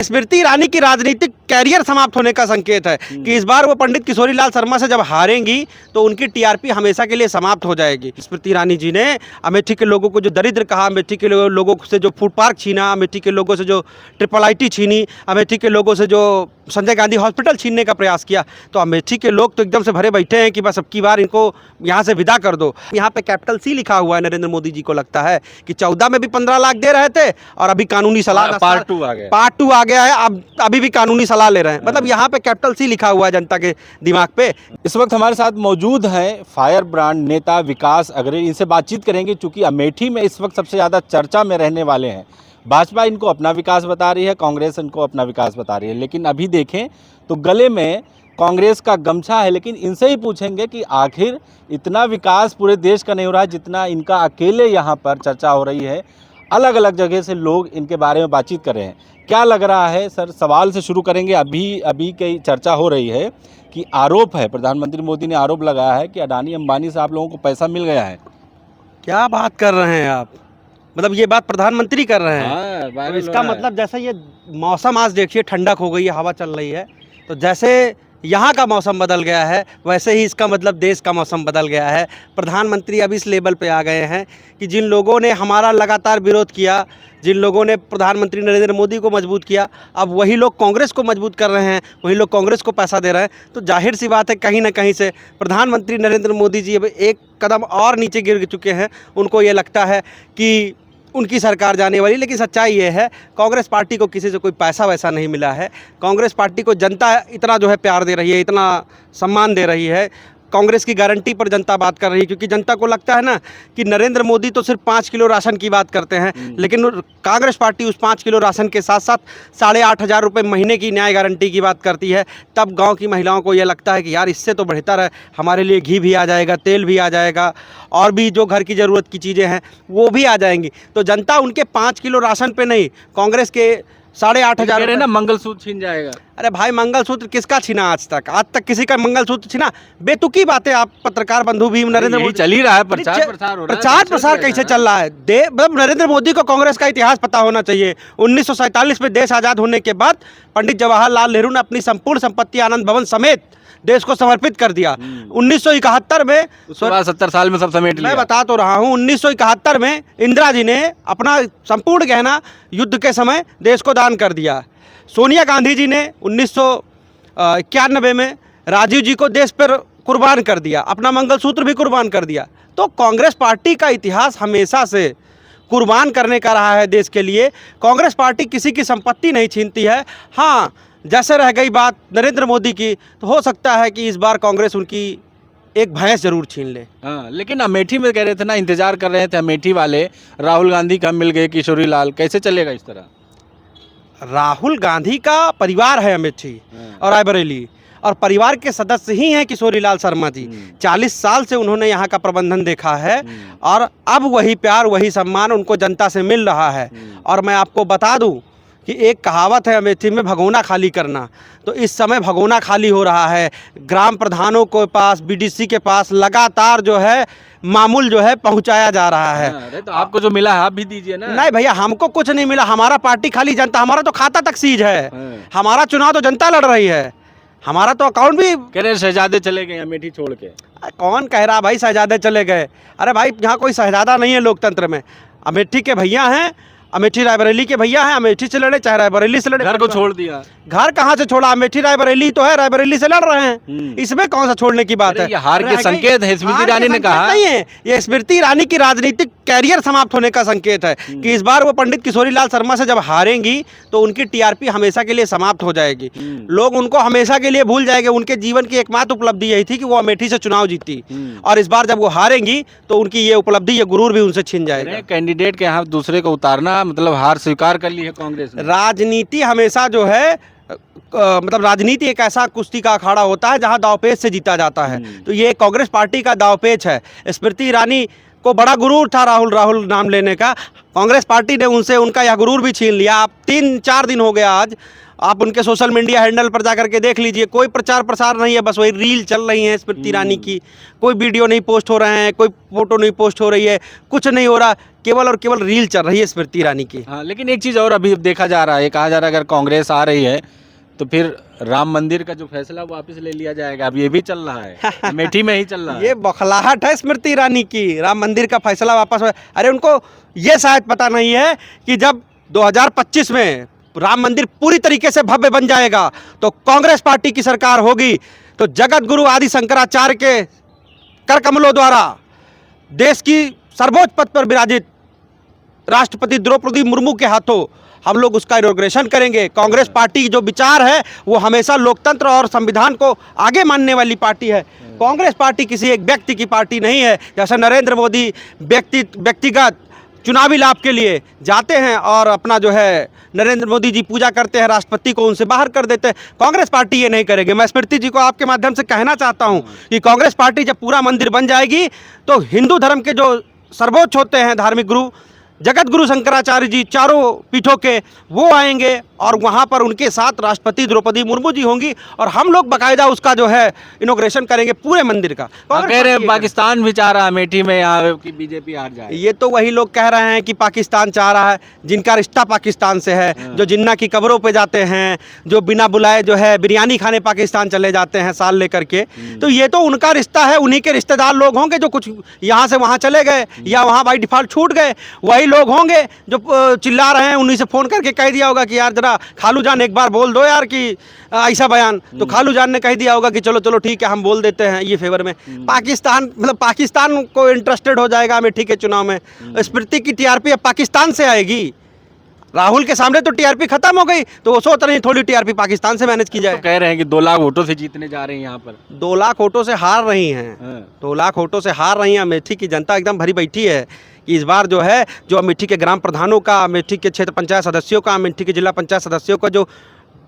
स्मृति ईरानी की राजनीतिक कैरियर समाप्त होने का संकेत है कि इस बार वो पंडित किशोरीलाल शर्मा से जब हारेंगी तो उनकी टीआरपी हमेशा के लिए समाप्त हो जाएगी। स्मृति ईरानी जी ने अमेठी के लोगों को जो दरिद्र कहा, अमेठी के लोगों से जो फूड पार्क छीना, अमेठी के लोगों से जो ट्रिपल आईटी छीनी, अमेठी के लोगों से जो संजय गांधी हॉस्पिटल छीनने का प्रयास किया, तो अमेठी के लोग तो एकदम से भरे बैठे हैं कि बस अब की बार इनको यहाँ से विदा कर दो। यहाँ पे कैपिटल सी लिखा हुआ है। नरेंद्र मोदी जी को लगता है कि 14 में भी 15 लाख दे रहे थे और अभी कानूनी सलाह पार्ट 2 आ गया, पार्ट 2 आ गया है, अब अभी भी कानूनी सलाह ले रहे हैं। मतलब यहाँ पे कैपिटल सी लिखा हुआ है जनता के दिमाग पे। इस वक्त हमारे साथ मौजूद हैं फायर ब्रांड नेता विकास अग्रणी। इनसे बातचीत करेंगे क्योंकि अमेठी में इस वक्त सबसे ज़्यादा चर्चा में रहने वाले हैं। भाजपा इनको अपना विकास बता रही है, कांग्रेस इनको अपना विकास बता रही है, लेकिन अभी देखें तो गले में कांग्रेस का गमछा है। लेकिन इनसे ही पूछेंगे कि आखिर इतना विकास पूरे देश का नहीं हो रहा है जितना इनका अकेले यहाँ पर चर्चा हो रही है। अलग अलग जगह से लोग इनके बारे में बातचीत कर रहे हैं। क्या लग रहा है सर? सवाल से शुरू करेंगे। अभी कई चर्चा हो रही है कि आरोप है, प्रधानमंत्री मोदी ने आरोप लगाया है कि अडानी अंबानी से आप लोगों को पैसा मिल गया है। क्या बात कर रहे हैं आप? मतलब ये बात प्रधानमंत्री कर रहे हैं? हाँ, तो इसका मतलब जैसे ये मौसम आज देखिए ठंडक हो गई है, हवा चल रही है, तो जैसे यहाँ का मौसम बदल गया है वैसे ही इसका मतलब देश का मौसम बदल गया है। प्रधानमंत्री अब इस लेवल पे आ गए हैं कि जिन लोगों ने हमारा लगातार विरोध किया, जिन लोगों ने प्रधानमंत्री नरेंद्र मोदी को मजबूत किया, अब वही लोग कांग्रेस को मजबूत कर रहे हैं, वही लोग कांग्रेस को पैसा दे रहे हैं। तो जाहिर सी बात है कहीं ना कहीं से प्रधानमंत्री नरेंद्र मोदी जी अब एक कदम और नीचे गिर चुके हैं। उनको ये लगता है कि उनकी सरकार जाने वाली, लेकिन सच्चाई ये है कांग्रेस पार्टी को किसी से कोई पैसा वैसा नहीं मिला है। कांग्रेस पार्टी को जनता इतना जो है प्यार दे रही है, इतना सम्मान दे रही है। कांग्रेस की गारंटी पर जनता बात कर रही है, क्योंकि जनता को लगता है ना कि नरेंद्र मोदी तो सिर्फ 5 किलो राशन की बात करते हैं, लेकिन कांग्रेस पार्टी उस 5 किलो राशन के साथ साथ 8,500 रुपये महीने की न्याय गारंटी की बात करती है। तब गांव की महिलाओं को यह लगता है कि यार इससे तो बेहतर है, हमारे लिए घी भी आ जाएगा, तेल भी आ जाएगा, और भी जो घर की ज़रूरत की चीज़ें हैं वो भी आ जाएंगी। तो जनता उनके 5 किलो राशन पे नहीं, कांग्रेस के 8,500 ना मंगलसूत्र छीन जाएगा। अरे भाई मंगलसूत्र किसका छीना? आज तक किसी का मंगलसूत्र छीना? बेतुकी बातें आप पत्रकार बंधु भी नरेंद्र मोदी चल ही रहा है, प्रचार प्रसार हो रहा है। प्रचार प्रसार कैसे चल रहा है? मतलब नरेंद्र मोदी को कांग्रेस का इतिहास पता होना चाहिए। 1947 में देश आज़ाद होने के बाद पंडित जवाहरलाल नेहरू ने अपनी संपूर्ण संपत्ति आनंद भवन समेत देश को समर्पित कर दिया। 1971 में 70 साल में सब समेट लिया। मैं बता तो रहा हूँ, 1971 में इंदिरा जी ने अपना संपूर्ण गहना युद्ध के समय देश को दान कर दिया। सोनिया गांधी जी ने 1991 में राजीव जी को देश पर कुर्बान कर दिया, अपना मंगलसूत्र भी कुर्बान कर दिया। तो कांग्रेस पार्टी का इतिहास हमेशा से कुर्बान करने का रहा है देश के लिए। कांग्रेस पार्टी किसी की संपत्ति नहीं छीनती है। हाँ, जैसे रह गई बात नरेंद्र मोदी की, तो हो सकता है कि इस बार कांग्रेस उनकी एक भैंस जरूर छीन ले। हाँ, लेकिन अमेठी में कह रहे थे ना, इंतजार कर रहे थे अमेठी वाले, राहुल गांधी का मिल गए किशोरीलाल, कैसे चलेगा इस तरह? राहुल गांधी का परिवार है अमेठी और रायबरेली, और परिवार के सदस्य ही हैं किशोरीलाल शर्मा जी। 40 साल से उन्होंने यहाँ का प्रबंधन देखा है, और अब वही प्यार वही सम्मान उनको जनता से मिल रहा है। और मैं आपको बता दूं कि एक कहावत है अमेठी में, भगोना खाली करना। तो इस समय भगोना खाली हो रहा है। ग्राम प्रधानों के पास, बीडीसी के पास लगातार जो है मामूल जो है पहुंचाया जा रहा है। अरे तो आपको जो मिला है आप भी दीजिए ना। नहीं भैया, हमको कुछ नहीं मिला, हमारा पार्टी खाली जनता, हमारा तो खाता तक सीज है। हमारा चुनाव तो जनता लड़ रही है, हमारा तो अकाउंट भी। कह रहे शहजादे चले गए अमेठी छोड़ के। कौन कह रहा भाई शहजादे चले गए? अरे भाई यहाँ कोई शहजादा नहीं है लोकतंत्र में। अमेठी के भैया हैं, अमेठी रायबरेली के भैया हैं, अमेठी से लड़े चाहे रायबरेली से लड़े। घर को छोड़ दिया। घर कहाँ से छोड़ा? अमेठी रायबरेली तो है, रायबरेली से लड़ रहे हैं, इसमें कौन सा छोड़ने की बात है? ये हार के संकेत है, स्मृति ईरानी ने कहा। नहीं है, ये स्मृति ईरानी की राजनीतिक कैरियर समाप्त होने का संकेत है कि इस बार वो पंडित किशोरीलाल शर्मा से जब हारेंगी तो उनकी टीआरपी हमेशा के लिए समाप्त हो जाएगी। लोग उनको हमेशा के लिए भूल जाएंगे। उनके जीवन की एकमात्र उपलब्धि यही थी कि वो अमेठी से चुनाव जीती, और इस बार जब वो हारेंगी तो उनकी ये उपलब्धि, ये गुरूर भी उनसे छिन जाएगा। कैंडिडेट के यहाँ दूसरे को उतारना मतलब हार स्वीकार कर ली है कांग्रेस ने। राजनीति हमेशा जो है मतलब राजनीति एक ऐसा कुश्ती का अखाड़ा होता है जहां दांवपेच से जीता जाता है। तो ये कांग्रेस पार्टी का दांवपेच है। स्मृति ईरानी को बड़ा गुरूर था राहुल नाम लेने का, कांग्रेस पार्टी ने उनसे उनका यह गुरूर भी छीन लिया। आप 3-4 दिन हो गया आज, आप उनके सोशल मीडिया हैंडल पर जाकर के देख लीजिए, कोई प्रचार प्रसार नहीं है, बस वही रील चल रही है स्मृति ईरानी की। कोई वीडियो नहीं पोस्ट हो रहे हैं, कोई फोटो नहीं पोस्ट हो रही है, कुछ नहीं हो रहा। केवल और केवल रील चल रही है स्मृति ईरानी की। हाँ, लेकिन एक चीज़ और अभी देखा जा रहा है, कहा जा रहा है अगर कांग्रेस आ रही है तो फिर राम मंदिर का जो फैसला वापस ले लिया जाएगा। अब ये भी चल रहा है, अमेठी में ही चल रहा है। ये बौखलाहट है स्मृति ईरानी की, राम मंदिर का फैसला वापस। अरे उनको ये शायद पता नहीं है कि जब 2025 में राम मंदिर पूरी तरीके से भव्य बन जाएगा तो कांग्रेस पार्टी की सरकार होगी, तो जगत गुरु आदि शंकराचार्य के कर कमलों द्वारा देश की सर्वोच्च पद पर विराजित राष्ट्रपति द्रौपदी मुर्मू के हाथों हम लोग उसका इनॉग्रेशन करेंगे। कांग्रेस पार्टी की जो विचार है वो हमेशा लोकतंत्र और संविधान को आगे मानने वाली पार्टी है। कांग्रेस पार्टी किसी एक व्यक्ति की पार्टी नहीं है। जैसे नरेंद्र मोदी व्यक्तिगत चुनावी लाभ के लिए जाते हैं और अपना जो है नरेंद्र मोदी जी पूजा करते हैं, राष्ट्रपति को उनसे बाहर कर देते हैं। कांग्रेस पार्टी ये नहीं करेगी। मैं स्मृति जी को आपके माध्यम से कहना चाहता हूं कि कांग्रेस पार्टी जब पूरा मंदिर बन जाएगी तो हिंदू धर्म के जो सर्वोच्च होते हैं धार्मिक गुरु जगत गुरु शंकराचार्य जी चारों पीठों के, वो आएंगे और वहाँ पर उनके साथ राष्ट्रपति द्रौपदी मुर्मू जी होंगी और हम लोग बाकायदा उसका जो है इनॉग्रेशन करेंगे पूरे मंदिर का। कह रहे हैं पाकिस्तान भी चाह रहा है अमेठी में यहाँ की बीजेपी हार जाए। ये तो वही लोग कह रहे हैं कि पाकिस्तान चाह रहा है जिनका रिश्ता पाकिस्तान से है, जो जिन्ना की कब्रों पे जाते हैं, जो बिना बुलाए जो है बिरयानी खाने पाकिस्तान चले जाते हैं साल लेकर के। तो ये तो उनका रिश्ता है, उन्हीं के रिश्तेदार लोग होंगे जो कुछ यहाँ से वहाँ चले गए या वहाँ बाई डिफॉल्ट छूट गए। वही लोग होंगे जो चिल्ला रहे हैं, उन्हीं से फ़ोन करके कह दिया होगा कि यार जरा खालू जान एक बार बोल दो यार कि ऐसा बयान। तो खालू जान ने कह दिया होगा कि चलो चलो ठीक है हम बोल देते हैं ये फेवर में। पाकिस्तान मतलब पाकिस्तान को इंटरेस्टेड हो जाएगा अमेठी के चुनाव में। स्मृति की टीआरपी अब पाकिस्तान से आएगी। राहुल के सामने तो टीआरपी खत्म हो गई, तो वो सोच रहे हैं थोड़ी टीआरपी पाकिस्तान से मैनेज की जाए। तो कह रहे हैं कि 2 लाख वोटों से जीतने जा रहे हैं यहाँ पर। 2 लाख वोटों से हार रही हैं, 2 लाख वोटों से हार रही हैं। अमेठी की जनता एकदम भरी बैठी है कि इस बार जो है जो अमेठी के ग्राम प्रधानों का, अमेठी के क्षेत्र पंचायत सदस्यों का, अमेठी के जिला पंचायत सदस्यों का जो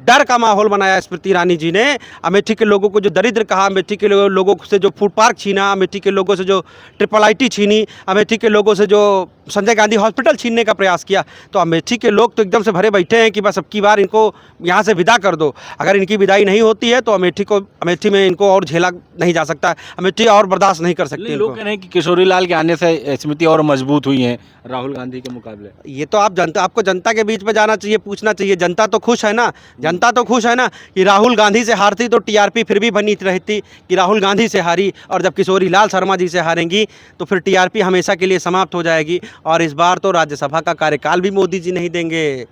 डर का माहौल बनाया स्मृति ईरानी जी ने, अमेठी के लोगों को जो दरिद्र कहा, अमेठी के लोगों से जो फूड पार्क छीना, अमेठी के लोगों से जो IIIT छीनी, अमेठी के लोगों से जो संजय गांधी हॉस्पिटल छीनने का प्रयास किया, तो अमेठी के लोग तो एकदम से भरे बैठे हैं कि बस अब की बार इनको यहाँ से विदा कर दो। अगर इनकी विदाई नहीं होती है तो अमेठी में इनको और झेला नहीं जा सकता, अमेठी और बर्दाश्त नहीं कर सकती। लोग कह रहे हैं कि किशोरी लाल के आने से स्मृति और मजबूत हुई है राहुल गांधी के मुकाबले। ये तो आपको जनता के बीच में जाना चाहिए, पूछना चाहिए। जनता तो खुश है ना, जनता तो खुश है ना कि राहुल गांधी से हारती तो टीआरपी फिर भी बनी रहती कि राहुल गांधी से हारी, और जब किशोरी लाल शर्मा जी से हारेंगी तो फिर टीआरपी हमेशा के लिए समाप्त हो जाएगी। और इस बार तो राज्यसभा का कार्यकाल भी मोदी जी नहीं देंगे,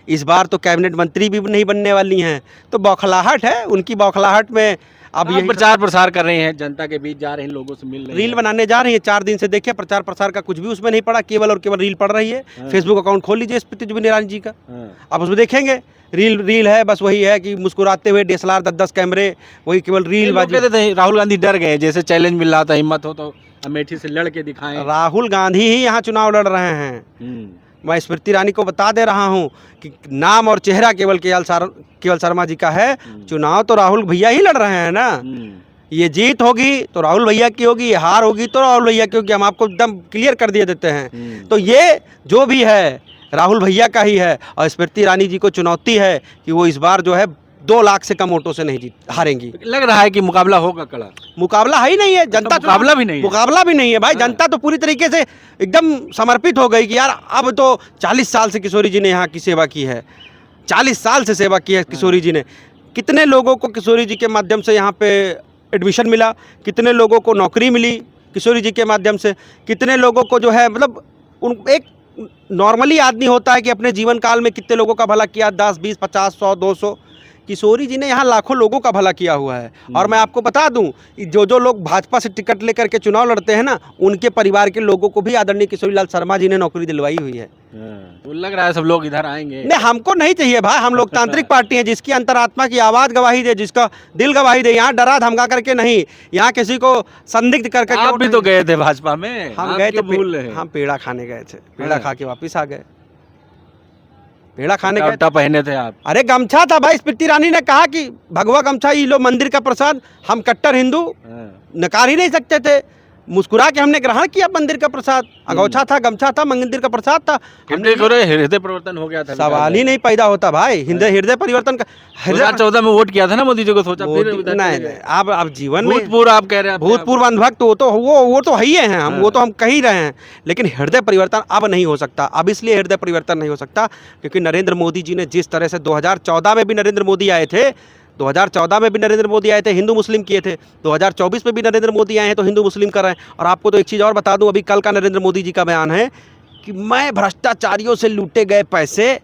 इस बार तो कैबिनेट मंत्री भी नहीं बनने वाली हैं। तो बौखलाहट है, उनकी बौखलाहट में अब ये प्रचार प्रसार कर रहे हैं, जनता के बीच जा रहे हैं, लोगों से मिल रहे हैं, रील बनाने जा रही है। 4 दिन से देखिए प्रचार प्रसार का कुछ भी उसमें नहीं पड़ा, केवल और केवल रील पड़ रही है। फेसबुक अकाउंट खोल लीजिए स्मृति ईरानी जी का, आप उसमें देखेंगे रील है, बस वही है कि मुस्कुराते हुए DSLR 10-10 कैमरे, वही केवल रील बाजी। कहते थे राहुल गांधी डर गए, जैसे चैलेंज मिल रहा था, हिम्मत हो तो अमेठी से लड़ के दिखाएं। राहुल गांधी ही यहाँ चुनाव लड़ रहे हैं। मैं स्मृति ईरानी को बता दे रहा हूँ कि नाम और चेहरा केवल शर्मा जी का है, चुनाव तो राहुल भैया ही लड़ रहे हैं ना। ये जीत होगी तो राहुल भैया की होगी, ये हार होगी तो राहुल भैया की होगी, हम आपको एकदम क्लियर कर दिए देते हैं। तो ये जो भी है राहुल भैया का ही है, और स्मृति ईरानी जी को चुनौती है कि वो इस बार जो है 2 लाख से कम वोटों से नहीं हारेंगी। लग रहा है कि मुकाबला होगा कड़ा। मुकाबला है ही नहीं है, जनता तो मुकाबला भी नहीं है, मुकाबला भी नहीं है भाई। जनता तो पूरी तरीके से एकदम समर्पित हो गई कि यार अब तो 40 साल से किशोरी जी ने यहाँ की सेवा की है, 40 साल से सेवा की है किशोरी जी ने। कितने लोगों को किशोरी जी के माध्यम से यहाँ पे एडमिशन मिला, कितने लोगों को नौकरी मिली किशोरी जी के माध्यम से, कितने लोगों को जो है मतलब एक नॉर्मली आदमी होता है कि अपने जीवन काल में कितने लोगों का भला किया, 10, 20, 50, 100, 200। किशोरी जी ने यहाँ लाखों लोगों का भला किया हुआ है। और मैं आपको बता दूं, जो लोग भाजपा से टिकट लेकर के चुनाव लड़ते हैं ना, उनके परिवार के लोगों को भी आदरणीय किशोरी लाल शर्मा जी ने नौकरी दिलवाई हुई है। तो लग रहा है सब लोग इधर आएंगे। नहीं, हमको नहीं चाहिए भाई, हम लोकतांत्रिक पार्टी है जिसकी अंतरात्मा की आवाज़ गवाही दे, जिसका दिल गवाही दे। यहाँ डरा धमका करके नहीं, यहाँ किसी को संदिग्ध करके। आप भी तो गए थे भाजपा में, हम गए थे, भूल रहे हैं। हम पेड़ा खाने गए थे, पेड़ा खा के वापिस आ गए। पेड़ा खाने गए, पहने थे आप? अरे गमछा था भाई। स्मृति ईरानी ने कहा कि भगवा गमछा ये लो मंदिर का प्रसाद, हम कट्टर हिंदू नकार ही नहीं सकते थे। मुस्कुरा के हमने ग्रहण किया मंदिर का प्रसाद। अगौछा था, गमछा था, मंदिर का प्रसाद था। हृदय परिवर्तन हो गया था, सवाल ही नहीं पैदा होता भाई। हृदय परिवर्तन का 2014 में वोट किया था ना मोदी जी को, सोचा फिर नहीं नहीं, आप जीवन में भूतपूर्व आप कह रहे हैं, भूतपूर्व अंधभक्त वो तो है ही हैं हम, वो तो हम कह ही रहे हैं। लेकिन हृदय परिवर्तन अब नहीं हो सकता। अब इसलिए हृदय परिवर्तन नहीं हो सकता क्योंकि नरेंद्र मोदी जी ने जिस तरह से 2014 में भी नरेंद्र मोदी आए थे, 2014 में भी नरेंद्र मोदी आए थे, हिंदू मुस्लिम किए थे। 2024 में भी नरेंद्र मोदी आए हैं तो हिंदू मुस्लिम कर रहे हैं। और आपको तो एक चीज़ और बता दूं, अभी कल का नरेंद्र मोदी जी का बयान है कि मैं भ्रष्टाचारियों से लूटे गए पैसे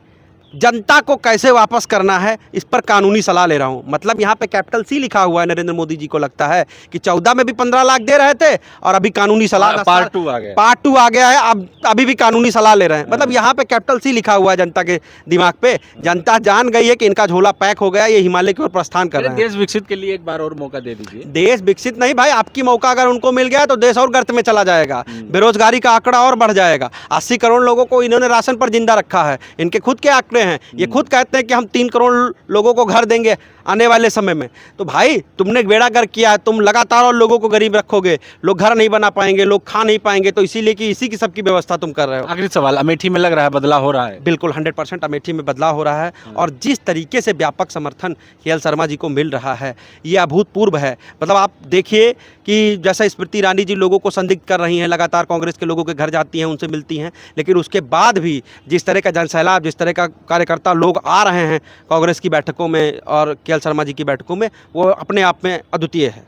जनता को कैसे वापस करना है, इस पर कानूनी सलाह ले रहा हूं। मतलब यहाँ पे कैपिटल सी लिखा हुआ है। नरेंद्र मोदी जी को लगता है कि 14 में भी 15 लाख दे रहे थे और अभी कानूनी सलाह पार्ट 2 आ गया, पार्ट 2 आ गया है, अब अभी भी कानूनी सलाह ले रहे हैं। मतलब यहाँ पे कैपिटल सी लिखा हुआ है जनता के दिमाग पे। जनता जान गई है कि इनका झोला पैक हो गया, ये हिमालय की ओर प्रस्थान कर रहे हैं। देश विकसित के लिए एक बार और मौका दे दीजिए। देश विकसित नहीं भाई, आपकी मौका अगर उनको मिल गया तो देश और गर्त में चला जाएगा, बेरोजगारी का आंकड़ा और बढ़ जाएगा। 80 करोड़ लोगों को इन्होंने राशन पर जिंदा रखा है। इनके खुद के आंकड़े हैं, ये खुद कहते हैं कि हम 3 करोड़ लोगों को घर देंगे आने वाले समय में। तो भाई तुमने बेड़ा गर्क किया है, तुम लगातार और लोगों को गरीब रखोगे, लोग घर नहीं बना पाएंगे, लोग खा नहीं पाएंगे। तो इसीलिए कि इसी की सबकी व्यवस्था तुम कर रहे हो। आखिरी सवाल, अमेठी में लग रहा है बदलाव हो रहा है? बिल्कुल 100% अमेठी में बदलाव हो रहा है और जिस तरीके से व्यापक समर्थन KL शर्मा जी को मिल रहा है ये अभूतपूर्व है। मतलब आप देखिए कि जैसा स्मृति ईरानी जी लोगों को संदिग्ध कर रही हैं, लगातार कांग्रेस के लोगों के घर जाती हैं, उनसे मिलती हैं, लेकिन उसके बाद भी जिस तरह का जनसैलाब, जिस तरह का कार्यकर्ता लोग आ रहे हैं कांग्रेस की बैठकों में और KL शर्मा जी की बैठकों में, वो अपने आप में अद्वितीय है।